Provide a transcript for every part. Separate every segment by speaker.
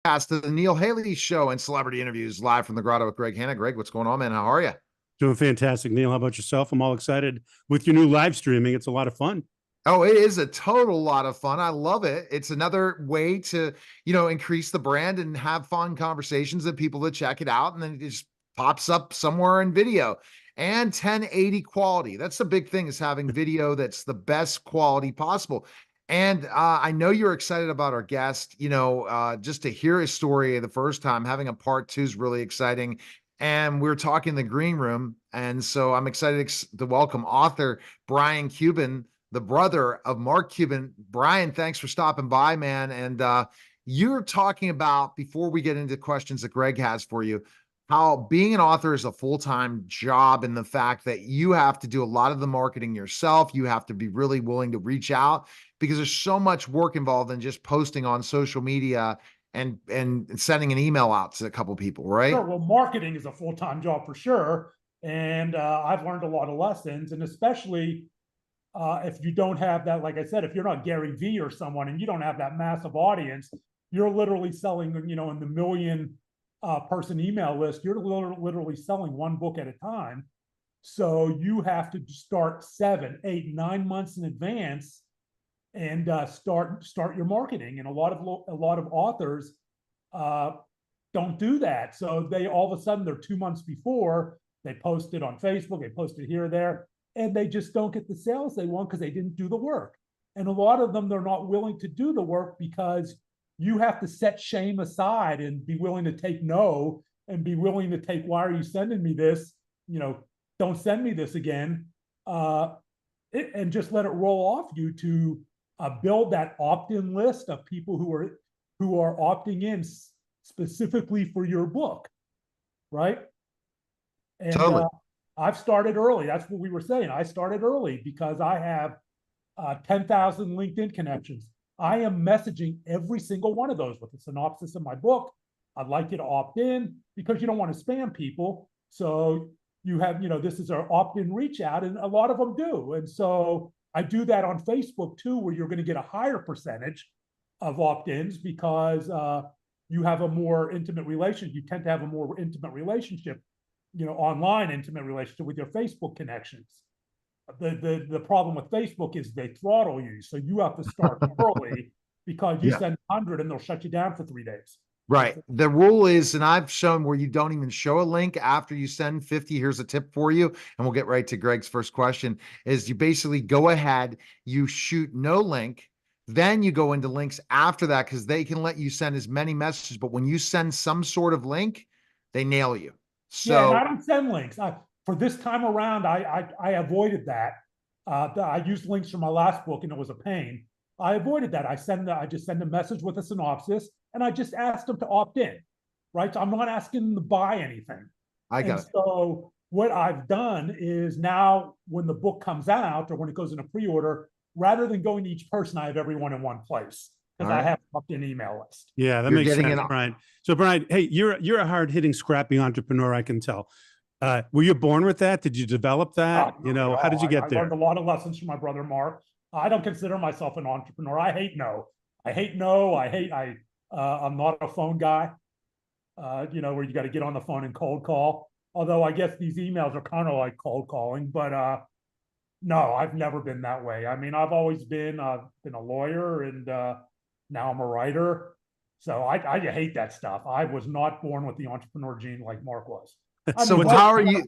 Speaker 1: Past the Neil Haley Show and celebrity interviews live from the Grotto with Greg Hanna. Greg, what's going on, man? How are you?
Speaker 2: Doing fantastic, Neil. How about yourself? I'm all excited with your new live streaming. It's a lot of fun.
Speaker 1: Oh, it is a total lot of fun. I love it. It's another way to, increase the brand and have fun conversations and people to check it out. And then it just pops up somewhere in video and 1080 quality. That's the big thing, is having video that's the best quality possible. And I know you're excited about our guest, just to hear his story the first time. Having a part two is really exciting. And we're talking in the green room. And so I'm excited to welcome author Brian Cuban, the brother of Mark Cuban. Brian, thanks for stopping by, man. And you're talking about, before we get into questions that Greg has for you, how being an author is a full-time job, and the fact that you have to do a lot of the marketing yourself. You have to be really willing to reach out because there's so much work involved in just posting on social media and sending an email out to a couple people, right?
Speaker 3: Sure. Well, marketing is a full-time job for sure. And I've learned a lot of lessons, and especially if you don't have that, like I said, if you're not Gary Vee or someone and you don't have that massive audience, you're literally selling, in the million person email list, you're literally selling one book at a time. So you have to start 7, 8, 9 months in advance and start your marketing. And a lot of authors don't do that. So they all of a sudden, they're 2 months before, they post it on Facebook, they post it here or there, and they just don't get the sales they want because they didn't do the work. And a lot of them, they're not willing to do the work because you have to set shame aside and be willing to take no, and be willing to take, why are you sending me this? Don't send me this again. And just let it roll off you to build that opt-in list of people who are opting in specifically for your book, right? And
Speaker 1: Totally.
Speaker 3: I've started early. That's what we were saying. I started early because I have 10,000 LinkedIn connections. I am messaging every single one of those with a synopsis of my book. I'd like you to opt in because you don't want to spam people. So you have, this is our opt-in reach out, and a lot of them do. And so I do that on Facebook too, where you're going to get a higher percentage of opt-ins because you have a more intimate relationship. You tend to have a more intimate relationship, online intimate relationship with your Facebook connections. The problem with Facebook is they throttle you. So you have to start early because you send 100 and they'll shut you down for 3 days.
Speaker 1: Right. The rule is, and I've shown where you don't even show a link after you send 50. Here's a tip for you. And we'll get right to Greg's first question, is you basically go ahead, you shoot no link, then you go into links after that, because they can let you send as many messages. But when you send some sort of link, they nail you.
Speaker 3: Yeah, and
Speaker 1: So
Speaker 3: I don't send links. For this time around, I avoided that. I used links from my last book, and it was a pain. I avoided that. I just send a message with a synopsis, and I just asked them to opt in, right? So I'm not asking them to buy anything.
Speaker 1: I got
Speaker 3: And
Speaker 1: it.
Speaker 3: so what I've done is, now when the book comes out or when it goes into pre-order, rather than going to each person, I have everyone in one place because I have an opt-in email list.
Speaker 2: Yeah, that
Speaker 1: You're
Speaker 2: makes
Speaker 1: getting
Speaker 2: sense, Brian. So, Brian, hey, you're a hard-hitting, scrappy entrepreneur, I can tell. Were you born with that? Did you develop that? How did you get there?
Speaker 3: I learned a lot of lessons from my brother Mark. I don't consider myself an entrepreneur. I hate no. I'm not a phone guy. Where you got to get on the phone and cold call. Although I guess these emails are kind of like cold calling, but no, I've never been that way. I mean, I've always been a lawyer, and now I'm a writer. So I hate that stuff. I was not born with the entrepreneur gene like Mark was.
Speaker 1: So how are you?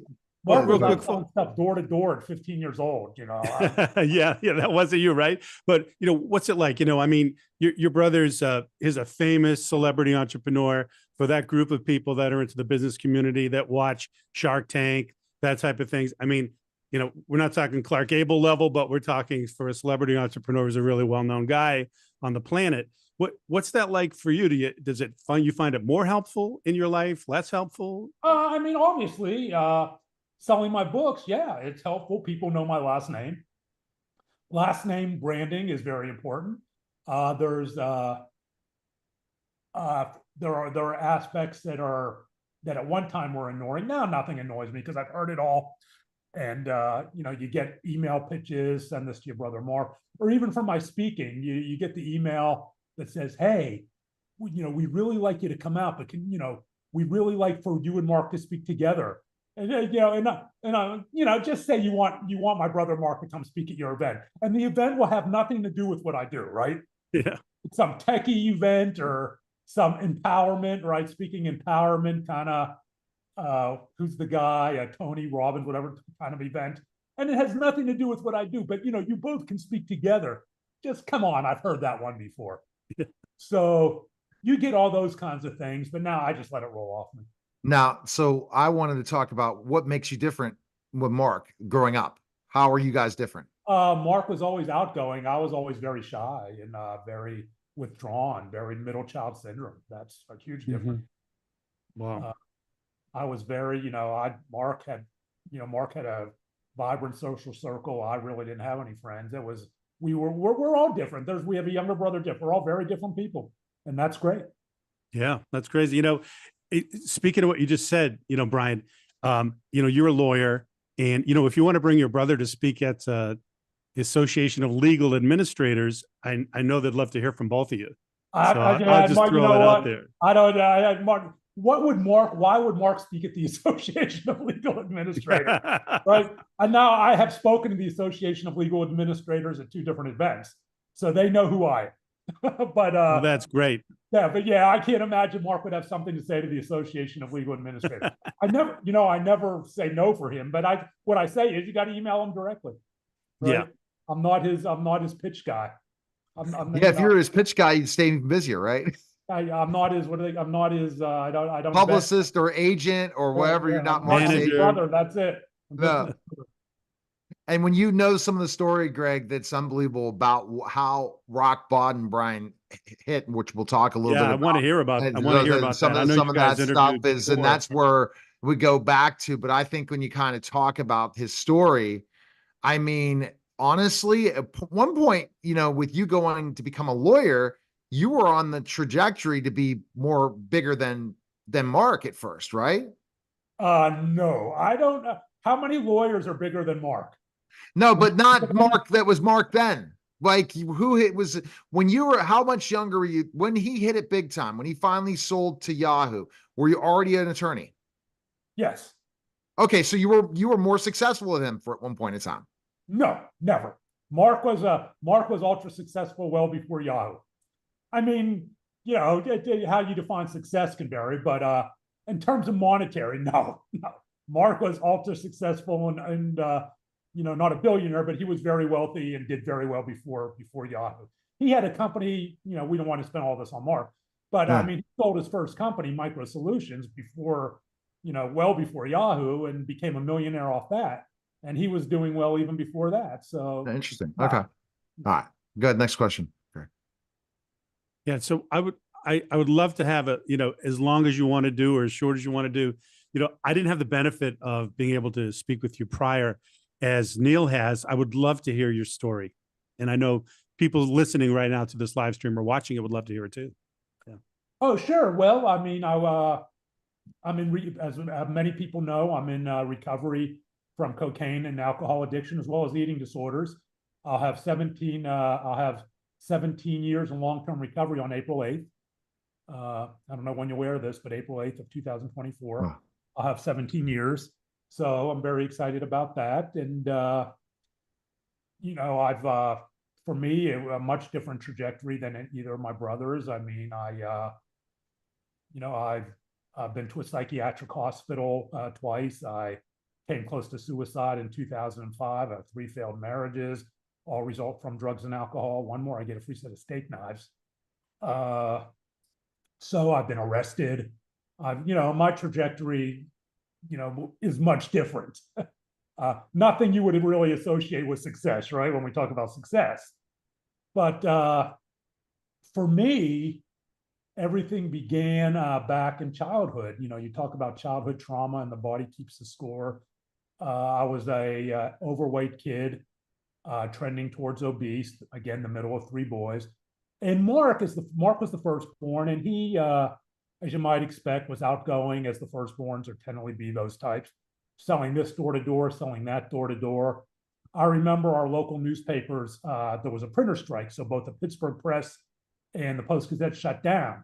Speaker 3: Mark was
Speaker 2: real quick,
Speaker 3: selling stuff door to door at 15 years old.
Speaker 2: yeah, that wasn't you, right? But what's it like? I mean, your brother's is a famous celebrity entrepreneur for that group of people that are into the business community that watch Shark Tank, that type of things. I mean, we're not talking Clark Gable level, but we're talking, for a celebrity entrepreneur, who's a really well-known guy on the planet. What's that like for you? You find it more helpful in your life, less helpful?
Speaker 3: I mean, obviously, selling my books, yeah, it's helpful. People know my last name. Last name branding is very important. There are aspects that at one time were annoying. Now nothing annoys me because I've heard it all. And you get email pitches, send this to your brother Mark, or even from my speaking, you get the email that says, hey, we really like you to come out, but we really like for you and Mark to speak together. And just say you want my brother Mark to come speak at your event, and the event will have nothing to do with what I do, right?
Speaker 2: Yeah.
Speaker 3: It's some techie event or some empowerment, right? Speaking empowerment kind of, who's the guy, Tony Robbins, whatever kind of event. And it has nothing to do with what I do, but you both can speak together. Just come on, I've heard that one before. So you get all those kinds of things, but now I just let it roll off me.
Speaker 1: Now, so I wanted to talk about what makes you different with Mark growing up. How are you guys different?
Speaker 3: Mark was always outgoing. I was always very shy and very withdrawn, very middle child syndrome. That's a huge difference.
Speaker 2: Wow.
Speaker 3: I was very, Mark had a vibrant social circle. I really didn't have any friends. We're all different. We have a younger brother, we're all very different people, and that's great.
Speaker 2: Yeah, that's crazy. Speaking of what you just said, Brian, you're a lawyer, and if you want to bring your brother to speak at the Association of Legal Administrators, I know they'd love to hear from both of you. I'll just
Speaker 3: Mark,
Speaker 2: throw it out there.
Speaker 3: I don't. Mark, why would Mark speak at the Association of Legal Administrators? Right. And now I have spoken to the Association of Legal Administrators at 2 different events, so they know who I am. But
Speaker 2: well, that's great.
Speaker 3: Yeah, but I can't imagine Mark would have something to say to the Association of Legal Administrators. I never say no for him, but what I say is you got to email him directly. Right?
Speaker 2: Yeah.
Speaker 3: I'm not his pitch guy.
Speaker 1: If you're his pitch guy, you'd stay even busier, right?
Speaker 3: I'm not his. I'm not his. I don't.
Speaker 1: Publicist or agent or whatever. You're not Mark's
Speaker 2: manager.
Speaker 3: Brother. That's it.
Speaker 1: No. And when you know some of the story, Greg, that's unbelievable about how rock bottom Brian hit, which we'll talk a little bit about.
Speaker 2: I want to hear about. I want to hear about
Speaker 1: some
Speaker 2: that.
Speaker 1: of,
Speaker 2: I know
Speaker 1: some
Speaker 2: you
Speaker 1: of
Speaker 2: guys
Speaker 1: that stuff is,
Speaker 2: before.
Speaker 1: and that's where we go back to. But I think when you kind of talk about his story, I mean, honestly, at one point, with you going to become a lawyer, you were on the trajectory to be more bigger than Mark at first, right?
Speaker 3: No, I don't know. How many lawyers are bigger than Mark?
Speaker 1: No, but not Mark. That was Mark then. Like who hit was when you were, how much younger were you when he hit it big time, when he finally sold to Yahoo? Were you already an attorney?
Speaker 3: Yes.
Speaker 1: Okay. So you were more successful than him at one point in time.
Speaker 3: No, never. Mark was ultra successful well before Yahoo. I mean, how you define success can vary, but in terms of monetary, no. Mark was ultra successful and not a billionaire, but he was very wealthy and did very well before Yahoo. He had a company, we don't want to spend all this on Mark, but I mean, he sold his first company, Micro Solutions, before, well before Yahoo, and became a millionaire off that. And he was doing well even before that. So
Speaker 1: interesting. Okay. All right. Good. Next question. Okay.
Speaker 2: Yeah. So I would love to have as long as you want to do or as short as you want to do. I didn't have the benefit of being able to speak with you prior as Neil has. I would love to hear your story. And I know people listening right now to this live stream or watching it would love to hear it too. Yeah.
Speaker 3: Oh, sure. Well, I mean, as many people know, I'm in recovery from cocaine and alcohol addiction, as well as eating disorders. I'll have 17 years in long-term recovery on April 8th. I don't know when you'll wear this, but April 8th of 2024, wow. I'll have 17 years. So I'm very excited about that. And, I've, for me, a much different trajectory than either of my brothers. I mean, I've been to a psychiatric hospital twice. I came close to suicide in 2005. I have 3 failed marriages, all result from drugs and alcohol. One more, I get a free set of steak knives. So I've been arrested. My trajectory, is much different. Nothing you would really associate with success, right? When we talk about success. But for me, everything began back in childhood. You talk about childhood trauma and the body keeps the score. I was a overweight kid, trending towards obese, again, the middle of 3 boys. And Mark was the firstborn, and he, as you might expect, was outgoing, as the firstborns are tendally be those types, selling this door to door, selling that door to door. I remember our local newspapers, there was a printer strike, so both the Pittsburgh Press and the Post-Gazette shut down.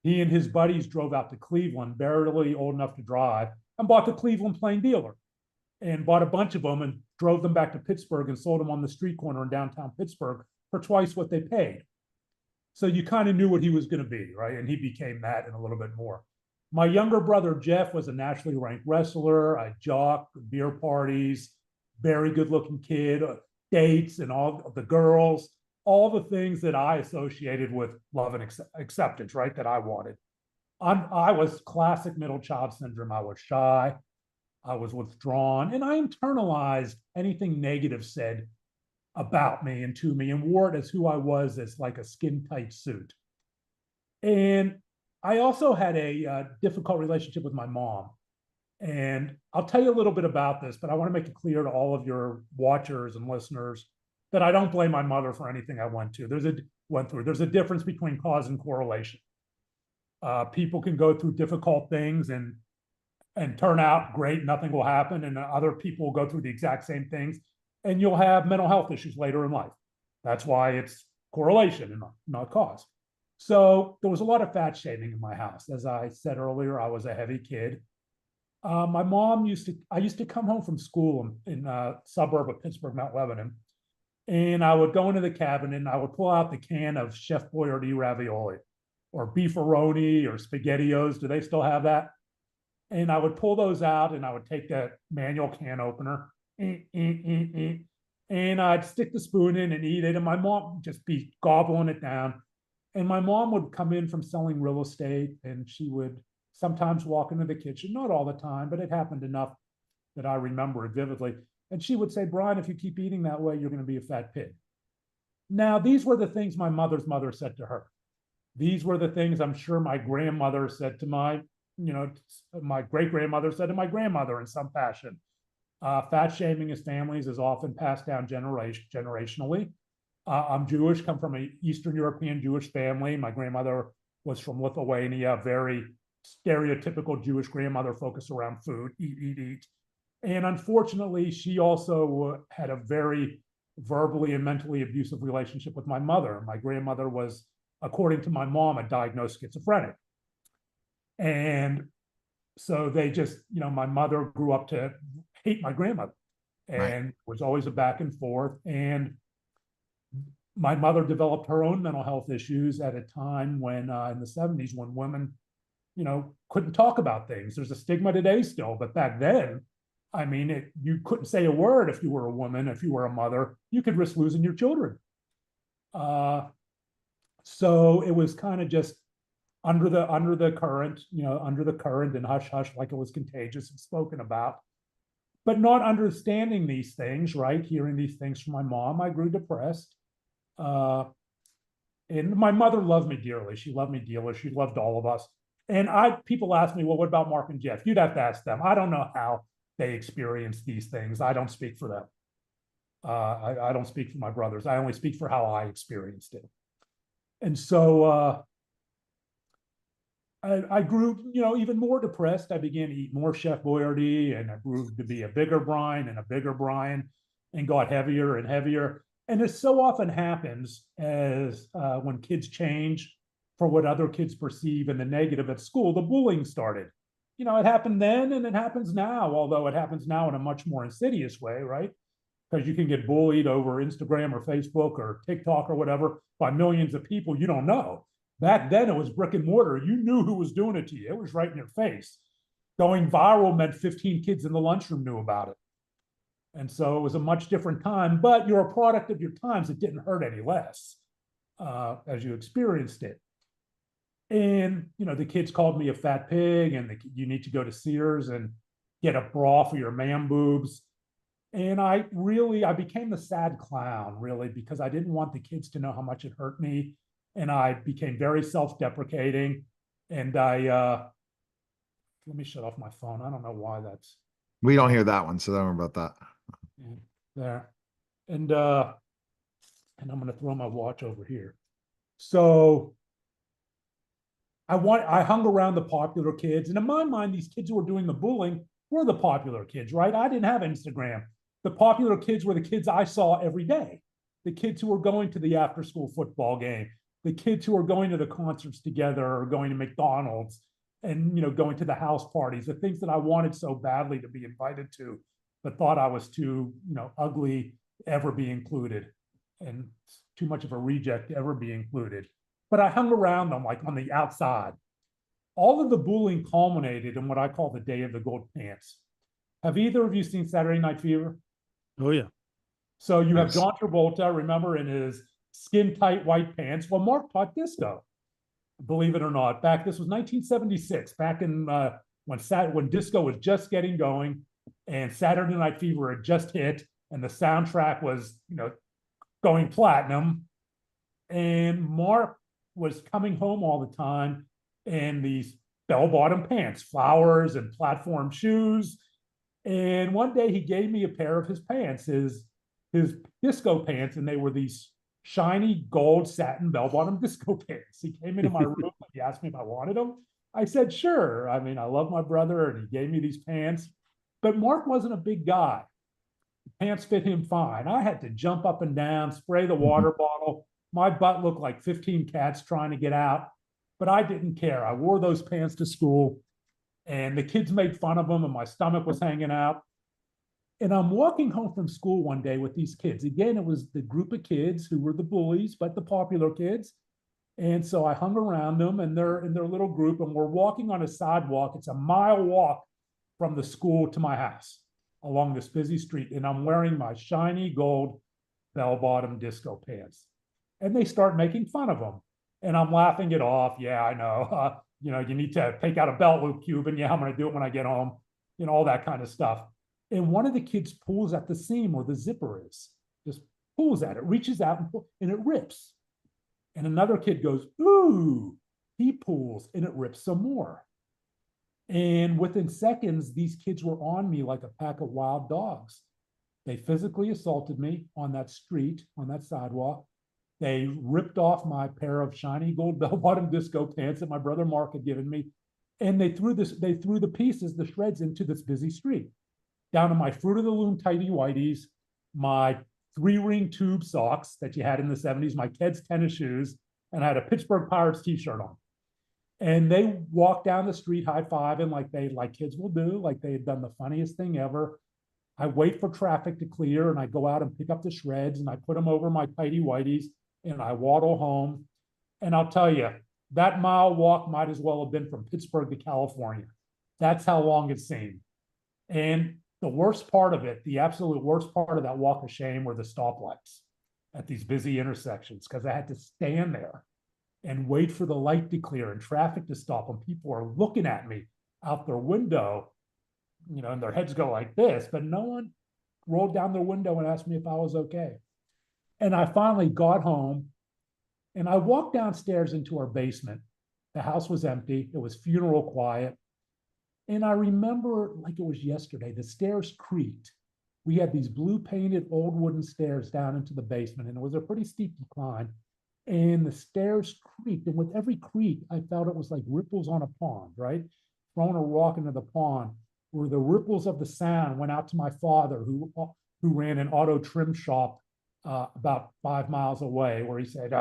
Speaker 3: he and his buddies drove out to Cleveland, barely old enough to drive, and bought the Cleveland Plain Dealer and bought a bunch of them and drove them back to Pittsburgh and sold them on the street corner in downtown Pittsburgh for twice what they paid. So you kind of knew what he was going to be, right? And he became that and a little bit more. My younger brother, Jeff, was a nationally ranked wrestler. I jocked, beer parties, very good looking kid, dates and all of the girls, all the things that I associated with love and acceptance, right? That I wanted. I was classic middle child syndrome. I was shy, I was withdrawn, and I internalized anything negative said about me and to me and wore it as who I was, as like a skin tight suit. And I also had a difficult relationship with my mom. And I'll tell you a little bit about this, but I want to make it clear to all of your watchers and listeners that I don't blame my mother for anything I went through. There's a difference between cause and correlation. People can go through difficult things and turn out great, nothing will happen, and other people will go through the exact same things, and you'll have mental health issues later in life. That's why it's correlation and not cause. So there was a lot of fat shaming in my house. As I said earlier, I was a heavy kid. My mom I used to come home from school in a suburb of Pittsburgh, Mount Lebanon, and I would go into the cabinet and I would pull out the can of Chef Boyardee ravioli or beefaroni or SpaghettiOs. Do they still have that? And I would pull those out and I would take that manual can opener and I'd stick the spoon in and eat it. And my mom would just be gobbling it down. And my mom would come in from selling real estate and she would sometimes walk into the kitchen, not all the time, but it happened enough that I remember it vividly. And she would say, Brian, if you keep eating that way, you're going to be a fat pig. Now, these were the things my mother's mother said to her. These were the things I'm sure my grandmother said to my great-grandmother said to my grandmother in some fashion. Fat shaming as families is often passed down generationally. I'm Jewish, come from an Eastern European Jewish family. My grandmother was from Lithuania, very stereotypical Jewish grandmother focused around food, eat. And unfortunately, she also had a very verbally and mentally abusive relationship with my mother. My grandmother was, according to my mom, a diagnosed schizophrenic. And so they just, my mother grew up to hate my grandmother and was always a back and forth. And my mother developed her own mental health issues at a time when, in the 70s, when women, couldn't talk about things. There's a stigma today still, but back then, I mean, you couldn't say a word if you were a woman, if you were a mother, you could risk losing your children. So it was kind of just under the current and hush hush, like it was contagious and spoken about, but not understanding these things, right? Hearing these things from my mom, I grew depressed. And my mother loved me dearly. She loved me dearly. She loved all of us. And people ask me, well, what about Mark and Jeff? You'd have to ask them. I don't know how they experience these things. I don't speak for them. I don't speak for my brothers. I only speak for how I experienced it. And so I grew, even more depressed. I began to eat more Chef Boyardee, and I grew to be a bigger Brian and a bigger Brian, and got heavier and heavier. And it so often happens as when kids change for what other kids perceive in the negative at school, the bullying started. It happened then and it happens now, although it happens now in a much more insidious way, right? Because you can get bullied over Instagram or Facebook or TikTok or whatever by millions of people you don't know. Back then it was brick and mortar. You knew who was doing it to you. It was right in your face. Going viral meant 15 kids in the lunchroom knew about it. And so it was a much different time, but you're a product of your times. It didn't hurt any less as you experienced it. And, the kids called me a fat pig, and you need to go to Sears and get a bra for your man boobs. And I became the sad clown, really, because I didn't want the kids to know how much it hurt me. And I became very self-deprecating. And let me shut off my phone. I don't know why that's.
Speaker 1: We don't hear that one, so don't worry about that.
Speaker 3: There. And I'm going to throw my watch over here. So I hung around the popular kids. And in my mind, these kids who were doing the bullying were the popular kids, right? I didn't have Instagram. The popular kids were the kids I saw every day. The kids who were going to the after-school football game, the kids who are going to the concerts together or going to McDonald's and, going to the house parties, the things that I wanted so badly to be invited to, but thought I was too, ugly to ever be included and too much of a reject to ever be included. But I hung around them like on the outside. All of the bullying culminated in what I call the day of the gold pants. Have either of you seen Saturday Night Fever?
Speaker 2: Oh yeah.
Speaker 3: So you have
Speaker 1: Yes.
Speaker 3: John Travolta, remember, in his skin tight white pants. Well, Mark taught disco, believe it or not. This was 1976, back in when disco was just getting going, and Saturday Night Fever had just hit, and the soundtrack was going platinum. And Mark was coming home all the time in these bell-bottom pants, flowers and platform shoes. And one day he gave me a pair of his pants, his disco pants, and they were these shiny gold satin bell-bottom disco pants. He came into my room and he asked me if I wanted them. I said, sure. I mean, I love my brother, and he gave me these pants. But Mark wasn't a big guy. The pants fit him fine. I had to jump up and down, spray the water bottle. My butt looked like 15 cats trying to get out, but I didn't care. I wore those pants to school, and the kids made fun of them, and my stomach was hanging out. And I'm walking home from school one day with these kids. Again, it was the group of kids who were the bullies, but the popular kids. And so I hung around them, and they're in their little group, and we're walking on a sidewalk. It's a mile walk from the school to my house along this busy street. And I'm wearing my shiny gold bell-bottom disco pants. And they start making fun of them. And I'm laughing it off. Yeah, I know. You need to take out a belt loop, Cuban. Yeah, I'm going to do it when I get home. All that kind of stuff. And one of the kids pulls at the seam where the zipper is, just pulls at it, reaches out and it rips. And another kid goes, ooh, he pulls and it rips some more. And within seconds, these kids were on me like a pack of wild dogs. They physically assaulted me on that street, on that sidewalk. They ripped off my pair of shiny gold bell-bottom disco pants that my brother Mark had given me. And they threw the pieces, the shreds, into this busy street. Down to my Fruit of the Loom tighty whities, my 3-ring tube socks that you had in the 70s, my Keds tennis shoes, and I had a Pittsburgh Pirates t-shirt on. And they walked down the street high-fiving like kids will do, like they had done the funniest thing ever. I wait for traffic to clear, and I go out and pick up the shreds, and I put them over my tighty whities, and I waddle home. And I'll tell you, that mile walk might as well have been from Pittsburgh to California. That's how long it seemed. And the worst part of it, the absolute worst part of that walk of shame, were the stoplights at these busy intersections, because I had to stand there and wait for the light to clear and traffic to stop. And people are looking at me out their window, and their heads go like this, but no one rolled down their window and asked me if I was okay. And I finally got home, and I walked downstairs into our basement. The house was empty. It was funeral quiet. And I remember like it was yesterday, the stairs creaked. We had these blue painted old wooden stairs down into the basement, and it was a pretty steep decline. And the stairs creaked. And with every creak, I felt it was like ripples on a pond, right? Throwing a rock into the pond, where the ripples of the sound went out to my father, who ran an auto trim shop about 5 miles away, where he said,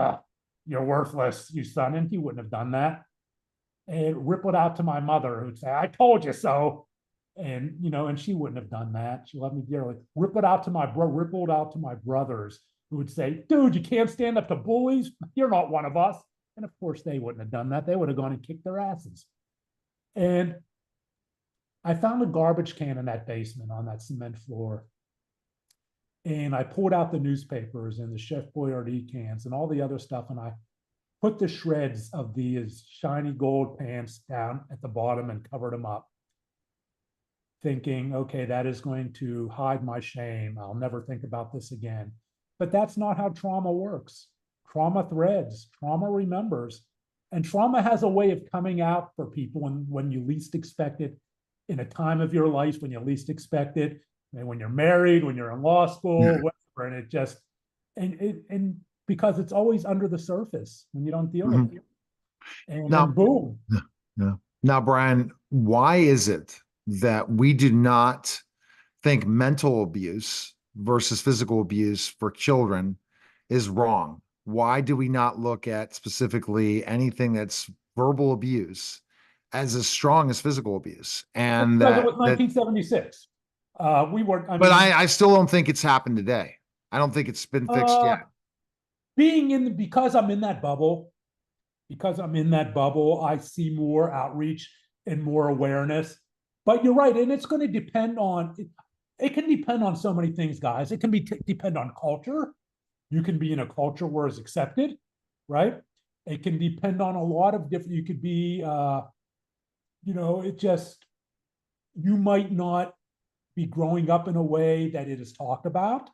Speaker 3: you're worthless, you son. And he wouldn't have done that. And rippled out to my mother, who'd say, I told you so. And, and she wouldn't have done that. She loved me dearly. Rippled out to my brothers, who would say, dude, you can't stand up to bullies. You're not one of us. And of course, they wouldn't have done that. They would have gone and kicked their asses. And I found a garbage can in that basement on that cement floor. And I pulled out the newspapers and the Chef Boyardee cans and all the other stuff. And I put the shreds of these shiny gold pants down at the bottom and covered them up, thinking, okay, that is going to hide my shame. I'll never think about this again. But that's not how trauma works. Trauma threads, trauma remembers, and trauma has a way of coming out for people when you least expect it, in a time of your life when you least expect it, and when you're married, when you're in law school, whatever, and it just, and because it's always under the surface when you don't deal with it. And
Speaker 1: Now,
Speaker 3: then boom.
Speaker 1: Now, Brian, why is it that we do not think mental abuse versus physical abuse for children is wrong? why do we not look at specifically anything that's verbal abuse as strong as physical abuse? And
Speaker 3: Because it was
Speaker 1: that
Speaker 3: 1976. We were, I
Speaker 1: but
Speaker 3: mean,
Speaker 1: I still don't think it's happened today. I don't think it's been fixed yet.
Speaker 3: being in, because I'm in that bubble, I see more outreach and more awareness. But you're right, and it's going to depend on, it can depend on so many things, guys. It can depend on culture. You can be in a culture where it's accepted, right? It can depend on a lot of different, you could be, you might not be growing up in a way that it is talked about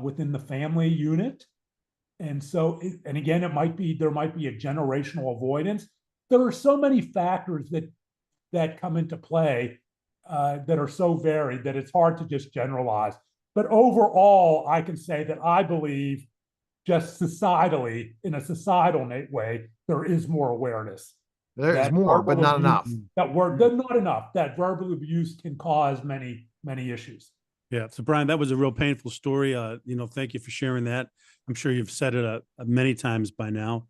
Speaker 3: within the family unit. And so, and again, there might be a generational avoidance. There are so many factors that come into play that are so varied that it's hard to just generalize. But overall, I can say that I believe, just societally, in a societal way, there is more awareness.
Speaker 1: There's more, but not enough.
Speaker 3: Not enough. That verbal abuse can cause many issues.
Speaker 2: Yeah. So Brian, that was a real painful story. Thank you for sharing that. I'm sure you've said it many times by now.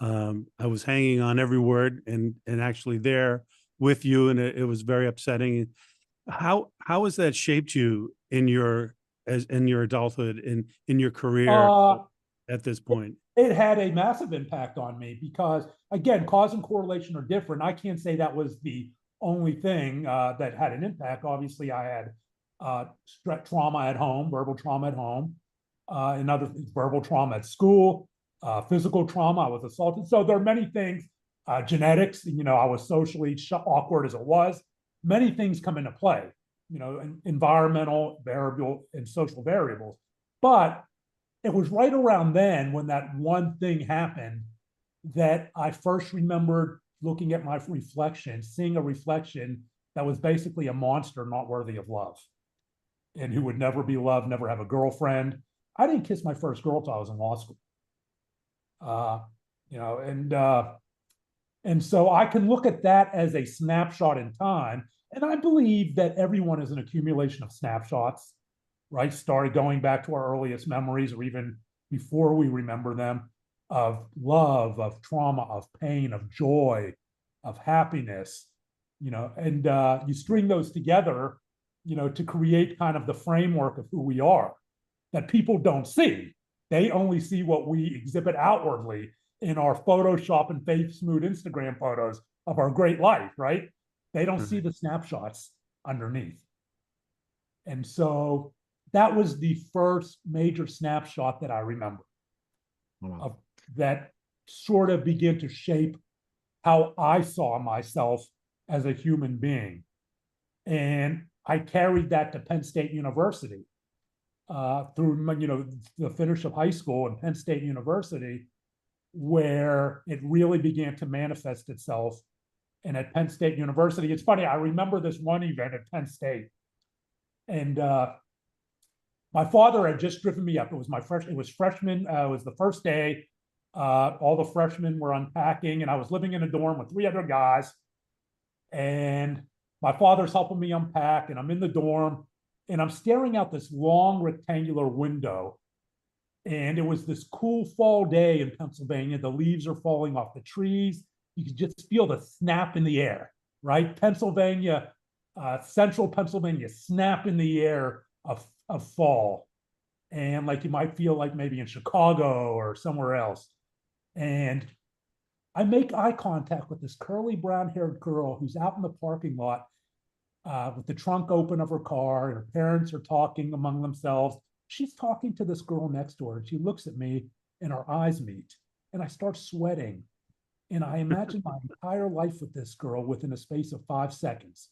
Speaker 2: I was hanging on every word and actually there with you, and it was very upsetting. How has that shaped you in your adulthood, in your career at this point?
Speaker 3: It had a massive impact on me because, again, cause and correlation are different. I can't say that was the only thing that had an impact. Obviously, I had trauma at home, verbal trauma at home, and other verbal trauma at school, physical trauma. I was assaulted. So there are many things, genetics, I was socially awkward as it was. Many things come into play, environmental variable and social variables. But it was right around then when that one thing happened that I first remembered looking at my reflection, seeing a reflection that was basically a monster not worthy of love and who would never be loved, never have a girlfriend. I didn't kiss my first girl till I was in law school. And so I can look at that as a snapshot in time. And I believe that everyone is an accumulation of snapshots, right? Started going back to our earliest memories, or even before we remember them, of love, of trauma, of pain, of joy, of happiness, and you string those together, to create kind of the framework of who we are that people don't see. They only see what we exhibit outwardly in our Photoshop and face smooth Instagram photos of our great life, right? They don't see the snapshots underneath. And so that was the first major snapshot that I remember that sort of began to shape how I saw myself as a human being. And I carried that to Penn State University through, the finish of high school and Penn State University, where it really began to manifest itself. And at Penn State University, it's funny, I remember this one event at Penn State. And my father had just driven me up. It was freshman. It was the first day. All the freshmen were unpacking, and I was living in a dorm with 3 other guys. And my father's helping me unpack, and I'm in the dorm, and I'm staring out this long rectangular window. And it was this cool fall day in Pennsylvania. The leaves are falling off the trees. You could just feel the snap in the air, right? Pennsylvania, central Pennsylvania, snap in the air of fall. And like you might feel like maybe in Chicago or somewhere else. And I make eye contact with this curly brown-haired girl who's out in the parking lot with the trunk open of her car, and her parents are talking among themselves. She's talking to this girl next to her, and she looks at me, and our eyes meet, and I start sweating. And I imagine my entire life with this girl within a space of 5 seconds.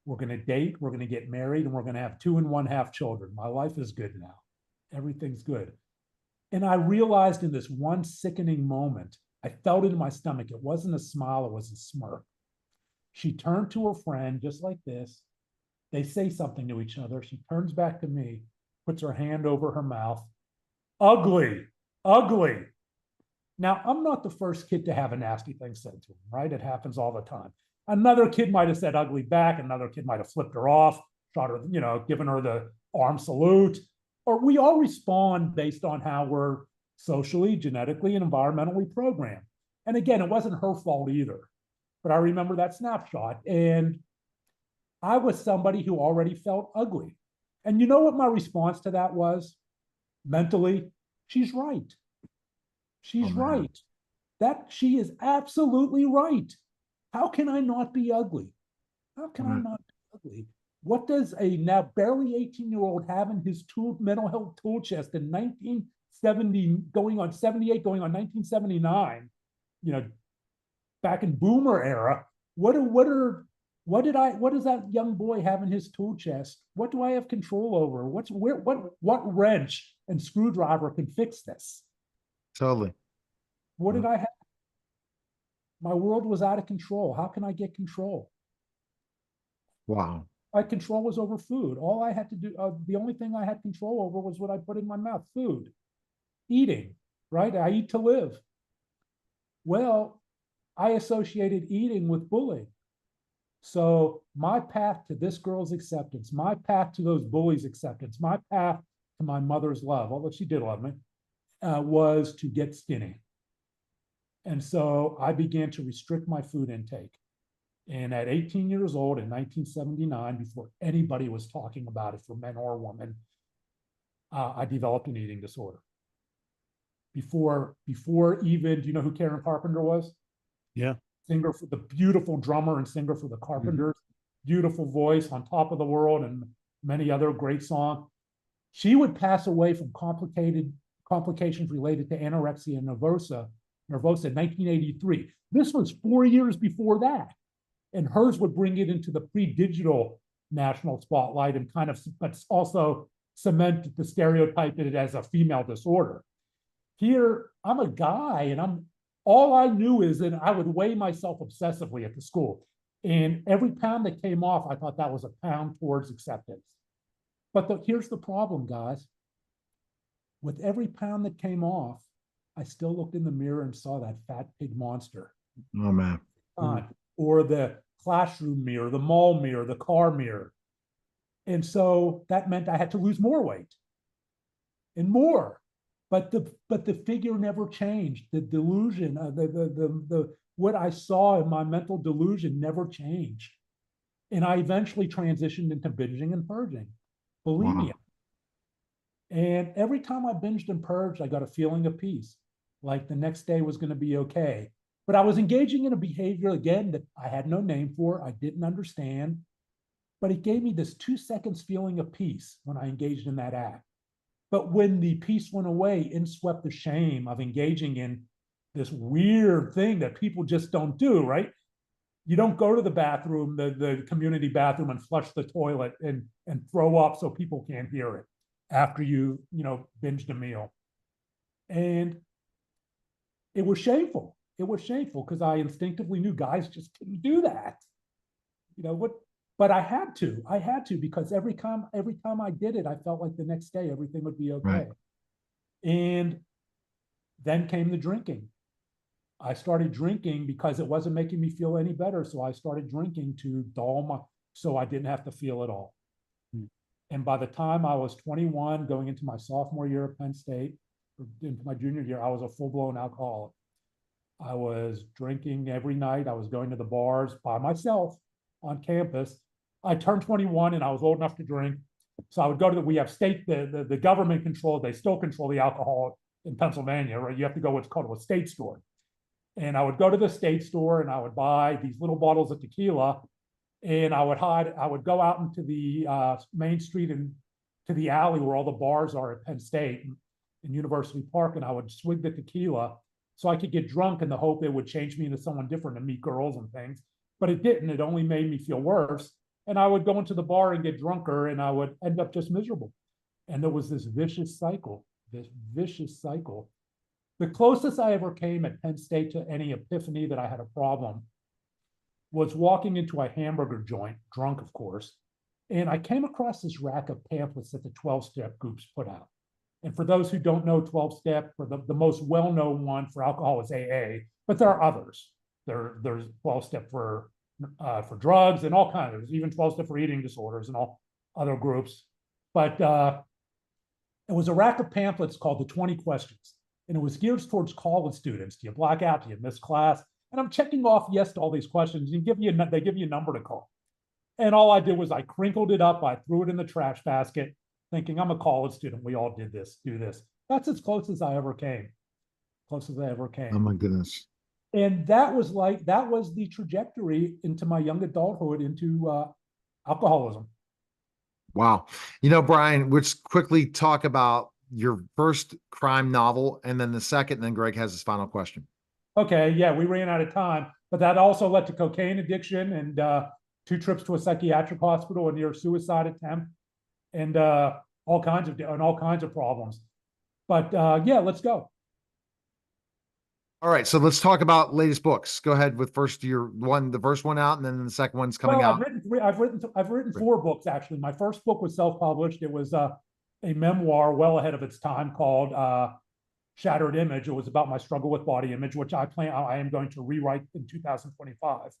Speaker 3: We're going to date, we're going to get married, and we're going to have 2 1/2 children. My life is good now. Everything's good. And I realized in this one sickening moment, I felt it in my stomach. It wasn't a smile, it was a smirk. She turned to her friend just like this. They say something to each other. She turns back to me, puts her hand over her mouth. Ugly, ugly. Now, I'm not the first kid to have a nasty thing said to him, right? It happens all the time. Another kid might have said ugly back. Another kid might have flipped her off, shot her, given her the arm salute. Or we all respond based on how we're socially, genetically, and environmentally programmed. And again, it wasn't her fault either, but I remember that snapshot. And I was somebody who already felt ugly. And you know what my response to that was? Mentally, she's right. She's right. That she is absolutely right. How can I not be ugly? How can I not be ugly? What does a now barely 18-year-old have in his mental health tool chest in 1970, going on 78, going on 1979, back in boomer era? What does that young boy have in his tool chest? What do I have control over? What wrench and screwdriver can fix this?
Speaker 1: Totally.
Speaker 3: What did I have? My world was out of control. How can I get control?
Speaker 1: Wow.
Speaker 3: My control was over food. All I had to do, the only thing I had control over was what I put in my mouth, food, eating, right? I eat to live. Well, I associated eating with bullying. So my path to this girl's acceptance, my path to those bullies' acceptance, my path to my mother's love, although she did love me, was to get skinny. And so I began to restrict my food intake. And at 18 years old in 1979, before anybody was talking about it for men or women, I developed an eating disorder. Before even, do you know who Karen Carpenter was?
Speaker 2: Yeah.
Speaker 3: Singer, for the beautiful drummer and singer for the Carpenters, beautiful voice, On Top of the World, and many other great songs. She would pass away from complications related to anorexia nervosa in 1983. This was 4 years before that. And hers would bring it into the pre-digital national spotlight and kind of, but also cement the stereotype it as a female disorder. Here, I'm a guy, and all I knew is that I would weigh myself obsessively at the school. And every pound that came off, I thought that was a pound towards acceptance. But here's the problem, guys. With every pound that came off, I still looked in the mirror and saw that fat pig monster.
Speaker 1: Oh, man.
Speaker 3: Or the classroom mirror, the mall mirror, the car mirror. And so that meant I had to lose more weight and more. But the figure never changed. The delusion, what I saw in my mental delusion never changed. And I eventually transitioned into binging and purging, bulimia. Wow. And every time I binged and purged, I got a feeling of peace, like the next day was going to be okay. But I was engaging in a behavior, again, that I had no name for, I didn't understand, but it gave me this 2 seconds feeling of peace when I engaged in that act. But when the peace went away, in swept the shame of engaging in this weird thing that people just don't do, right? You don't go to the bathroom, the community bathroom, and flush the toilet and throw up so people can't hear it after you binged a meal. And it was shameful. It was shameful because I instinctively knew guys just couldn't do that. But I had to because every time I did it, I felt like the next day everything would be okay. Right. And then came the drinking. I started drinking because it wasn't making me feel any better. So I started drinking to so I didn't have to feel it all. And by the time I was 21, going into my sophomore year at Penn State, or into my junior year, I was a full-blown alcoholic. I was drinking every night. I was going to the bars by myself on campus. I turned 21 and I was old enough to drink. So I would go to we have state, the government control, they still control the alcohol in Pennsylvania, right? You have to go what's called a state store. And I would go to the state store and I would buy these little bottles of tequila, and I would go out into the main street and to the alley where all the bars are at Penn State and University Park, and I would swig the tequila so I could get drunk in the hope it would change me into someone different and meet girls and things. But it didn't. It only made me feel worse. And I would go into the bar and get drunker, and I would end up just miserable. And there was this vicious cycle. The closest I ever came at Penn State to any epiphany that I had a problem was walking into a hamburger joint, drunk, of course. And I came across this rack of pamphlets that the 12-step groups put out. And for those who don't know 12-step, for the most well-known one for alcohol is AA, but there are others. There's 12-step for drugs and all kinds. There's even 12-step for eating disorders and all other groups. But it was a rack of pamphlets called the 20 Questions. and it was geared towards college students. Do you black out? Do you miss class? And I'm checking off yes to all these questions. And they give you a number to call. And all I did was I crinkled it up. I threw it in the trash basket, thinking I'm a college student. We all do this. That's as close as I ever came. Closest I ever came.
Speaker 1: Oh my goodness.
Speaker 3: And that was the trajectory into my young adulthood into alcoholism.
Speaker 1: Wow. Brian, let's quickly talk about your first crime novel and then the second, and then Greg has his final question.
Speaker 3: Okay, yeah, we ran out of time, but that also led to cocaine addiction and 2 trips to a psychiatric hospital, a near suicide attempt, and all kinds of problems. But yeah, let's go.
Speaker 1: All right, so let's talk about latest books. Go ahead with the first one out, and then the second one's coming out.
Speaker 3: I've written 4 books actually. My first book was self-published. It was a memoir well ahead of its time called Shattered Image. It was about my struggle with body image, which I am going to rewrite in 2025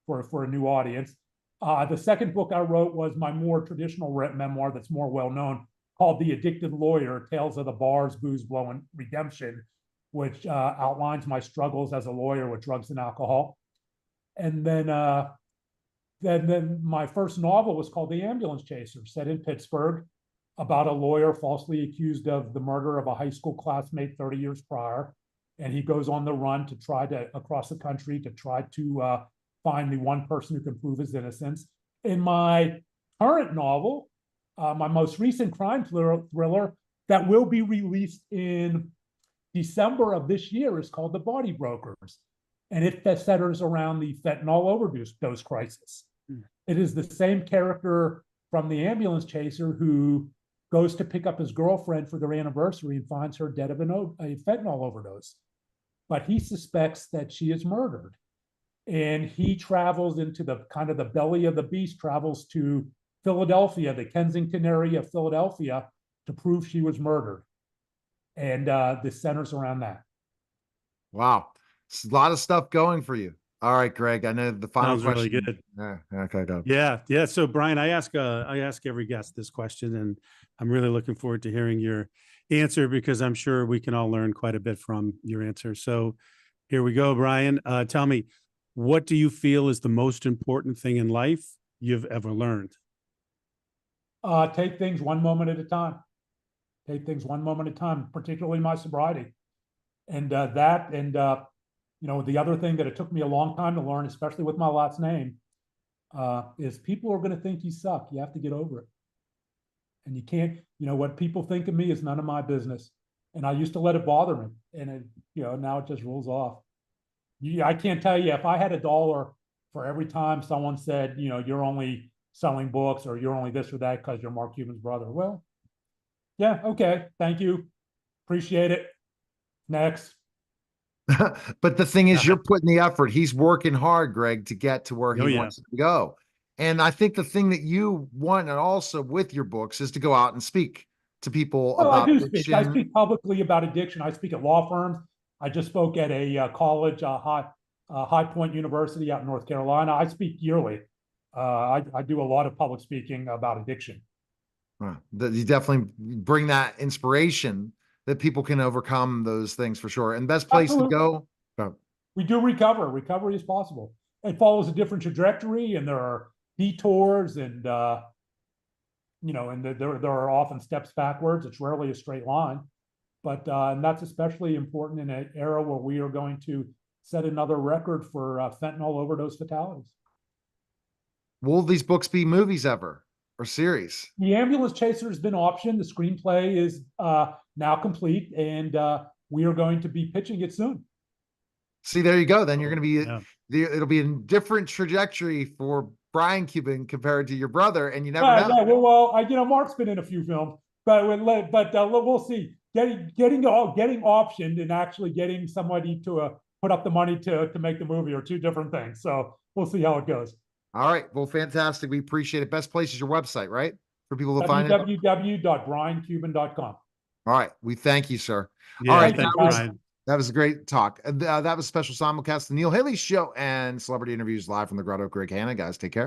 Speaker 3: for a new audience. The second book I wrote was my more traditional memoir that's more well known, called The Addicted Lawyer: Tales of the Bars, Booze, Blow, and Redemption, which outlines my struggles as a lawyer with drugs and alcohol. And then my first novel was called The Ambulance Chaser, set in Pittsburgh, about a lawyer falsely accused of the murder of a high school classmate 30 years prior. And he goes on the run across the country to try to find the one person who can prove his innocence. In my current novel, my most recent crime thriller that will be released in December of this year is called The Body Brokers, and it centers around the fentanyl overdose crisis. It is the same character from The Ambulance Chaser who goes to pick up his girlfriend for their anniversary and finds her dead of a fentanyl overdose. But he suspects that she is murdered. And he travels into the belly of the beast, travels to Philadelphia, the Kensington area of Philadelphia, to prove she was murdered. And this centers around that.
Speaker 1: Wow. It's a lot of stuff going for you. All right, Greg, I know the final question.
Speaker 2: Really good.
Speaker 1: Yeah, okay, go.
Speaker 2: Yeah. So Brian, I ask every guest this question, and I'm really looking forward to hearing your answer because I'm sure we can all learn quite a bit from your answer. So here we go, Brian. Tell me, what do you feel is the most important thing in life you've ever learned?
Speaker 3: Take things one moment at a time. Take things one moment at a time, particularly my sobriety. And the other thing that it took me a long time to learn, especially with my last name, is people are going to think you suck. You have to get over it. And you can't, what people think of me is none of my business. And I used to let it bother me. And now it just rolls off. I can't tell you, if I had $1 for every time someone said, you're only selling books or you're only this or that because you're Mark Cuban's brother. Well, yeah, okay, thank you. Appreciate it. Next.
Speaker 1: But the thing is, you're putting the effort. He's working hard, Greg, to get to where he wants to go. And I think the thing that you want, and also with your books, is to go out and speak to people about addiction.
Speaker 3: I speak publicly about addiction. I speak at law firms. I just spoke at a college, High Point University out in North Carolina. I speak yearly. I do a lot of public speaking about addiction.
Speaker 1: You definitely bring that inspiration that people can overcome those things for sure. And best place to go.
Speaker 3: We do recover. Recovery is possible. It follows a different trajectory, and there are detours, and there are often steps backwards. It's rarely a straight line, but and that's especially important in an era where we are going to set another record for fentanyl overdose fatalities.
Speaker 1: Will these books be movies ever or series?
Speaker 3: The Ambulance Chaser has been optioned. The screenplay is now complete, and we are going to be pitching it soon.
Speaker 1: See, there you go. Then you're going to be, it'll be a different trajectory for Brian Cuban compared to your brother, and you never know.
Speaker 3: Yeah, well, Mark's been in a few films, but we'll see. Getting optioned and actually getting somebody to put up the money to make the movie are two different things. So we'll see how it goes.
Speaker 1: All right. Well, fantastic. We appreciate it. Best place is your website, right? For people to find it.
Speaker 3: www.briancuban.com.
Speaker 1: All right. We thank you, sir.
Speaker 2: Yeah,
Speaker 1: all right.
Speaker 2: Brian.
Speaker 1: That was a great talk. That was special simulcast, the Neil Haley Show, and celebrity interviews live from the Grotto. Greg Hanna, guys. Take care.